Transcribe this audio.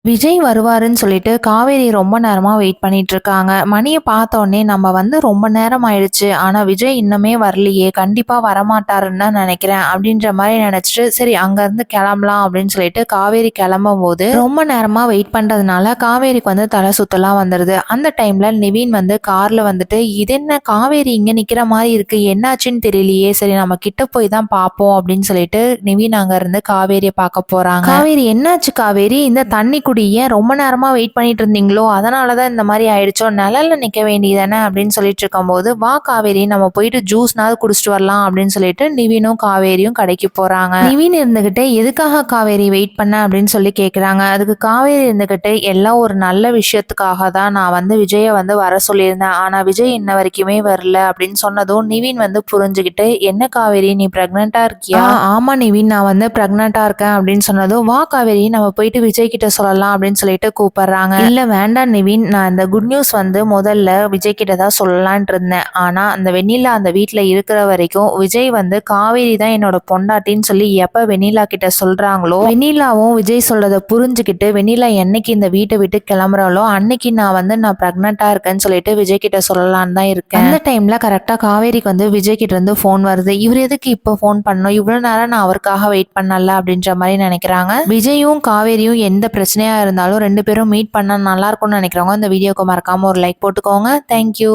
விஜய் வருவாருன்னு சொல்லிட்டு காவேரி ரொம்ப நேரமா வெயிட் பண்ணிட்டு இருக்காங்க. மணிய பார்த்தோனே நம்ம வந்து ரொம்ப நேரம் ஆயிடுச்சு. ஆனா விஜய் இன்னுமே வரலையே! கண்டிப்பா வரமாட்டாருன்னு தான் நெனைக்கிறேன். அப்படின்ற மாரி நெனச்சுட்டு, சரி அங்கருந்து கெளம்பலாம் அப்படின்னு சொல்லிட்டு காவேரி கெளம்பும்போது, ரொம்ப நேரமா வெயிட் பண்றதுனால காவேரிக்கு வந்து தல சுத்தலாம் வந்துருது. அந்த டைம்ல நிவின் வந்து கார்ல வந்துட்டு, "இது என்ன காவேரி இங்க நிக்கிற மாரி இருக்கு. என்னாச்சுன்னு தெரியலையே! சரி நம்ம கிட்ட போய் தான் பார்ப்போம்." அப்படின்னு சொல்லிட்டு நிவின் அங்கருந்து காவேரிய பார்க்க போறாங்க. "காவேரி என்னாச்சு காவேரி? இந்த தண்ணி குடி. ஏன் ரொம்ப நேரமா வெயிட் பண்ணிட்டு இருந்தீங்களோ? அதனால தான் இந்த மாரி ஆயிடுச்சோ? நிழல்ல நிக்க வேண்டியதானே அப்படின்னு சொல்லிட்டு இருக்கும்போது, வா காவேரி நம்ம போயிட்டு ஜூஸ்னாவது குடிச்சிட்டு வரலாம் அப்படின்னு சொல்லிட்டு நிவினும் காவேரியும் கடைக்கு போறாங்க. நிவின் இருந்துகிட்டே எதுக்காக காவேரி வெயிட் பண்ண அப்படின்னு சொல்லி கேக்குறாங்க. அதுக்கு காவேரி இருந்துகிட்டு எல்லாம் ஒரு நல்ல விஷயத்துக்காக தான் நான் வந்து விஜய வந்து வர சொல்லியிருந்தேன். ஆனா விஜய் இன்ன வரைக்குமே வரல அப்படின்னு சொன்னதும் நிவின் வந்து புரிஞ்சுகிட்டு, என்ன காவேரி நீ பிரெக்னெண்டா இருக்கியா? ஆமா நிவின் நான் வந்து பிரெக்னெண்டா இருக்கேன் அப்படின்னு சொன்னதும், வா காவேரி நம்ம போயிட்டு விஜய் கிட்ட சொல்லலாம் அப்படின்னு சொல்லிட்டு கூப்பிடுறாங்க. இல்ல வேண்டாம் நிவின் நான் இந்த குட் நியூஸ் வந்து முதல்ல விஜய் கிட்ட தான் சொல்லலான்ட்டு இருந்தேன். ஆனா அந்த வெண்ணிலா அந்த வீட்ல இருக்கிற வரைக்கும் விஜய் வந்து காவேரி தான் என்னோட பொண்டாட்டின்னு சொல்லி எப்ப வெண்ணிலா கிட்ட சொல்றாங்களோ, வெண்ணிலாவும் விஜய் சொல்றத புரிஞ்சுக்கிட்டு வெண்ணிலா என்னைக்கு இந்த வீட்டை விட்டு கிளம்புறாளோ அன்னைக்கு நான் பிரெக்னெண்டா இருக்கேன்னு சொல்லிட்டு விஜய் கிட்ட சொல்லலான்னு தான் இருக்கேன். அந்த டைம்ல கரெக்டா காவேரிக்கு வந்து விஜய் கிட்ட இருந்து போன் வருது. இவர் எதுக்கு இப்போ போன் பண்ணணும்? இவ்வளவு நேரம் நான் அவருக்காக வெயிட் பண்ணல அப்படின்ற மாதிரி நினைக்கிறாங்க. விஜயும் காவேரியும் எந்த பிரச்சனையா இருந்தாலும் 2 பேரும் மீட் பண்ணா நல்லா இருக்கும்னு நினைக்கிறவங்க இந்த வீடியோக்கு மறக்காம ஒரு லைக் போட்டுக்கோங்க. தேங்க்யூ.